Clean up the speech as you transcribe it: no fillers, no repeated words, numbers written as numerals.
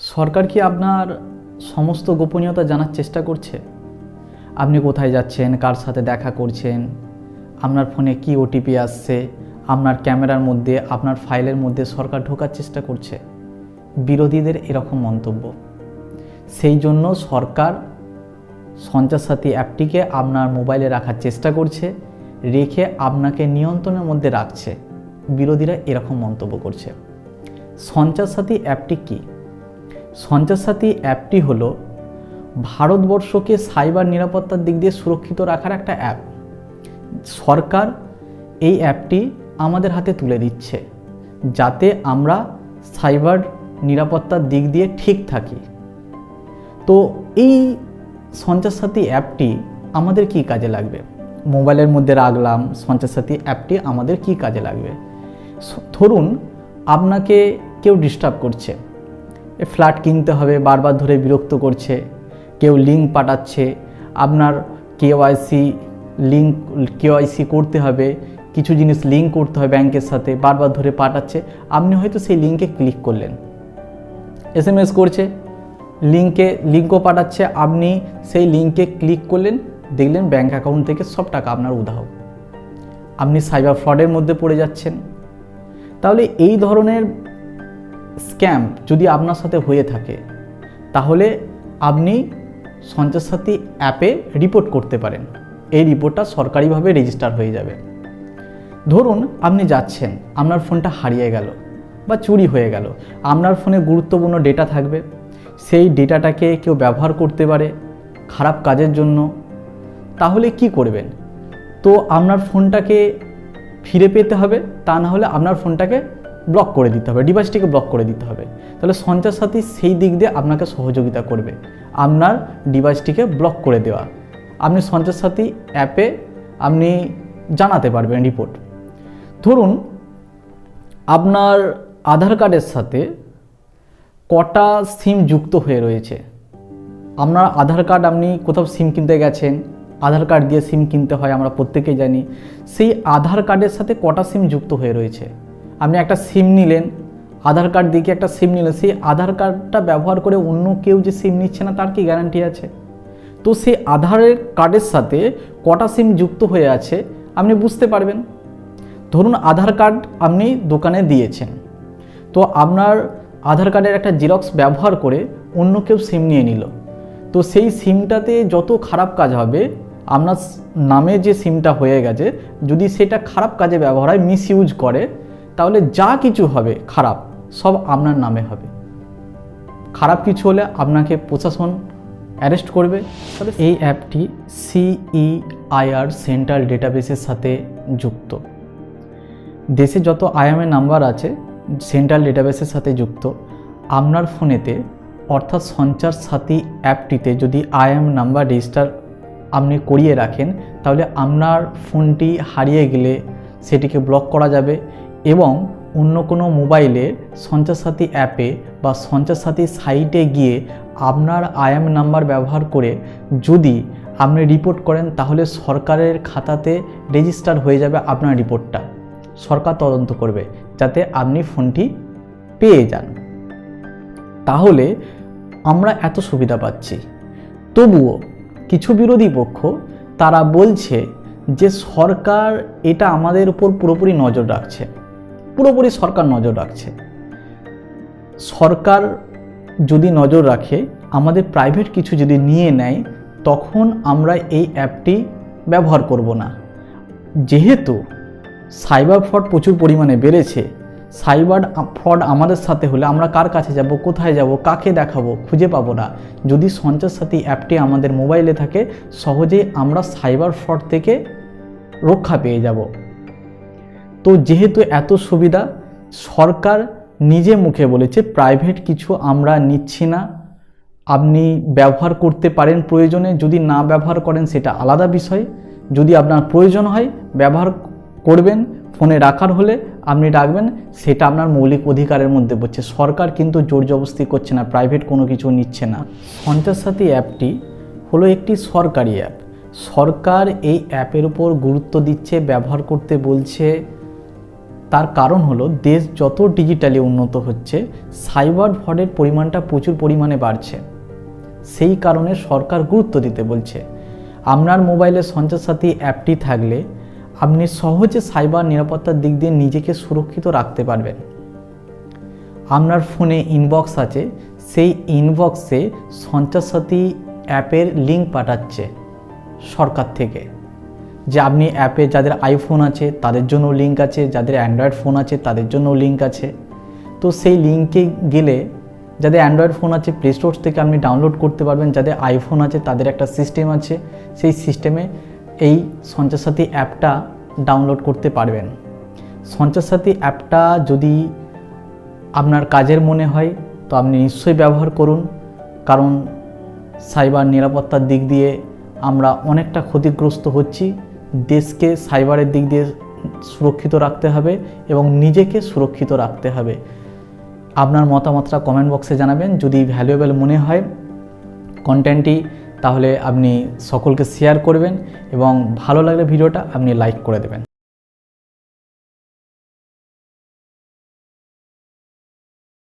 সরকার কি আপনার সমস্ত গোপনীয়তা জানার চেষ্টা করছে? আপনি কোথায় যাচ্ছেন, কার সাথে দেখা করছেন, আপনার ফোনে কি ওটিপি আসছে, আপনার ক্যামেরার মধ্যে, আপনার ফাইলের মধ্যে সরকার ঢোকার চেষ্টা করছে। বিরোধীদের এরকম মন্তব্য। সেই জন্য সরকার সঞ্চার সাথী অ্যাপটিকে আপনার মোবাইলে রাখার চেষ্টা করছে, রেখে আপনাকে নিয়ন্ত্রণের মধ্যে রাখছে। বিরোধীরা এরকম মন্তব্য করছে। সঞ্চার সাথী অ্যাপটি কী? সঞ্চার সাথী অ্যাপটি হলো ভারতবর্ষকে সাইবার নিরাপত্তার দিক দিয়ে সুরক্ষিত রাখার একটা অ্যাপ। সরকার এই অ্যাপটি আমাদের হাতে তুলে দিচ্ছে যাতে আমরা সাইবার নিরাপত্তার দিক দিয়ে ঠিক থাকি। তো এই সঞ্চার সাথী অ্যাপটি আমাদের কি কাজে লাগবে? মোবাইলের মধ্যে রাখলাম, সঞ্চার সাথী অ্যাপটি আমাদের কি কাজে লাগবে? ধরুন আপনাকে কেউ ডিস্টার্ব করছে, ফ্ল্যাট কিনতে হবে বারবার ধরে বিরক্ত করছে, কেউ লিঙ্ক পাঠাচ্ছে, আপনার কেওয়াইসি করতে হবে, কিছু জিনিস লিঙ্ক করতে হবে ব্যাংকের সাথে, বারবার ধরে পাঠাচ্ছে। আপনি হয়তো সেই লিঙ্কে ক্লিক করলেন, SMS করছে, লিঙ্কও পাঠাচ্ছে, আপনি সেই লিঙ্কে ক্লিক করলেন, দেখলেন ব্যাংক অ্যাকাউন্ট থেকে সব টাকা আপনার উধাও। আপনি সাইবার ফ্রডের মধ্যে পড়ে যাচ্ছেন। তাহলে এই ধরনের স্ক্যাম যদি আপনার সাথে হয়ে থাকে, তাহলে আপনি সঞ্চার সাথী অ্যাপে রিপোর্ট করতে পারেন। এই রিপোর্টটা সরকারিভাবে রেজিস্টার হয়ে যাবে। ধরুন আপনি যাচ্ছেন, আপনার ফোনটা হারিয়ে গেল বা চুরি হয়ে গেল, আপনার ফোনে গুরুত্বপূর্ণ ডেটা থাকবে, সেই ডেটাটাকে কেউ ব্যবহার করতে পারে খারাপ কাজের জন্য। তাহলে কি করবেন? তো আপনার ফোনটাকে ফিরে পেতে হবে, তা না হলে আপনার ফোনটাকে ব্লক করে দিতে হবে, ডিভাইসটিকে ব্লক করে দিতে হবে। তাহলে সঞ্চার সাথী সেই দিক দিয়ে আপনাকে সহযোগিতা করবে, আপনার ডিভাইসটিকে ব্লক করে দেওয়া। আপনি সঞ্চার সাথী অ্যাপে আপনি জানাতে পারবেন রিপোর্ট। ধরুন আপনার আধার কার্ডের সাথে কটা সিম যুক্ত হয়ে রয়েছে। আপনার আধার কার্ড, আপনি কোথাও সিম কিনতে গেছেন, আধার কার্ড দিয়ে সিম কিনতে হয়, আমরা প্রত্যেকেই জানি। সেই আধার কার্ডের সাথে কটা সিম যুক্ত হয়ে রয়েছে। আপনি একটা সিম নিলেন, আধার কার্ড দিয়ে একটা সিম নিলেন, সেই আধার কার্ডটা ব্যবহার করে অন্য কেউ যে সিম নিচ্ছে না, তার কি গ্যারান্টি আছে? তো সেই আধারের কার্ডের সাথে কটা সিম যুক্ত হয়ে আছে আপনি বুঝতে পারবেন। ধরুন আধার কার্ড আপনি দোকানে দিয়েছেন, তো আপনার আধার কার্ডের একটা জেরক্স ব্যবহার করে অন্য কেউ সিম নিয়ে নিল, তো সেই সিমটাতে যত খারাপ কাজ হবে, আপনার নামে যে সিমটা হয়ে গেছে, যদি সেটা খারাপ কাজে ব্যবহার হয়, মিসইউজ করে, তাহলে যা কিছু হবে খারাপ, সব আপনার নামে হবে। খারাপ কিছু হলে আপনাকে প্রশাসন অ্যারেস্ট করবে। তবে এই অ্যাপটি CEIR সেন্ট্রাল ডেটাবেসের সাথে যুক্ত। দেশে যত IAM নাম্বার আছে সেন্ট্রাল ডেটাবেসের সাথে যুক্ত। আপনার ফোনেতে অর্থাৎ সঞ্চার সাথী অ্যাপটিতে যদি IAM নাম্বার রেজিস্টার আপনি করিয়ে রাখেন, তাহলে আপনার ফোনটি হারিয়ে গেলে সেটিকে ব্লক করা যাবে, এবং অন্য কোনো মোবাইলে সঞ্চার সাথী অ্যাপে বা সঞ্চার সাথী সাইটে গিয়ে আপনার IAM নাম্বার ব্যবহার করে যদি আপনি রিপোর্ট করেন, তাহলে সরকারের খাতাতে রেজিস্টার হয়ে যাবে আপনার রিপোর্টটা। সরকার তদন্ত করবে যাতে আপনি ফোনটি পেয়ে যান। তাহলে আমরা এত সুবিধা পাচ্ছি, তবুও কিছু বিরোধী পক্ষ তারা বলছে যে সরকার এটা আমাদের উপর পুরোপুরি নজর রাখছে, পুরোপুরি সরকার নজর রাখছে। সরকার যদি নজর রাখে, আমাদের প্রাইভেট কিছু যদি নিয়ে নেয়, তখন আমরা এই অ্যাপটি ব্যবহার করব না। যেহেতু সাইবার ফ্রড প্রচুর পরিমাণে বেড়েছে, সাইবার ফ্রড আমাদের সাথে হলে আমরা কার কাছে যাব, কোথায় যাব, কাকে দেখাবো, খুঁজে পাবো না। যদি সঞ্চার সাথী অ্যাপটি আমাদের মোবাইলে থাকে, সহজেই আমরা সাইবার ফ্রড থেকে রক্ষা পেয়ে যাব। তো যেহেতু এত সুবিধা, সরকার নিজে মুখে বলেছে প্রাইভেট কিছু আমরা নিচ্ছি না, আপনি ব্যবহার করতে পারেন প্রয়োজনে, যদি না ব্যবহার করেন সেটা আলাদা বিষয়। যদি আপনার প্রয়োজন হয় ব্যবহার করবেন, ফোনে রাখার হলে আপনি রাখবেন, সেটা আপনার মৌলিক অধিকারের মধ্যে পড়ছে। সরকার কিন্তু জোর জবরদস্তি করছে না, প্রাইভেট কোনো কিছু নিচ্ছে না। সঞ্চার সাথী অ্যাপটি হলো একটি সরকারি অ্যাপ। সরকার এই অ্যাপের উপর গুরুত্ব দিচ্ছে, ব্যবহার করতে বলছে, তার কারণ হলো দেশ যত ডিজিটালি উন্নত হচ্ছে সাইবার ফ্রডের পরিমাণটা প্রচুর পরিমাণে বাড়ছে। সেই কারণে সরকার গুরুত্ব দিতে বলছে। আপনার মোবাইলে সঞ্চয়সাথী অ্যাপটি থাকলে আপনি সহজে সাইবার নিরাপত্তার দিক দিয়ে নিজেকে সুরক্ষিত রাখতে পারবেন। আপনার ফোনে ইনবক্স আছে, সেই ইনবক্সে সঞ্চয়সাথী অ্যাপের লিঙ্ক পাঠাচ্ছে সরকার থেকে, যে আপনি অ্যাপে যাদের আইফোন আছে তাদের জন্য লিঙ্ক আছে, যাদের অ্যান্ড্রয়েড ফোন আছে তাদের জন্য লিঙ্ক আছে। তো সেই লিঙ্কে গেলে যাদের অ্যান্ড্রয়েড ফোন আছে প্লে স্টোর থেকে আপনি ডাউনলোড করতে পারবেন, যাদের আইফোন আছে তাদের একটা সিস্টেম আছে, সেই সিস্টেমে এই সঞ্চয়সাথী অ্যাপটা ডাউনলোড করতে পারবেন। সঞ্চয়সাথী অ্যাপটা যদি আপনার কাজের মনে হয় তো আপনি নিশ্চয়ই ব্যবহার করুন, কারণ সাইবার নিরাপত্তার দিক দিয়ে আমরা অনেকটা ক্ষতিগ্রস্ত হচ্ছি। দেশকে সাইবারের দিক দিয়ে সুরক্ষিত রাখতে হবে এবং নিজেকে সুরক্ষিত রাখতে হবে। আপনার মতামতটা কমেন্ট বক্সে জানাবেন। যদি ভ্যালুয়েবল মনে হয় কন্টেন্টটি, তাহলে আপনি সকলকে শেয়ার করবেন এবং ভালো লাগলে ভিডিওটা আপনি লাইক করে দেবেন।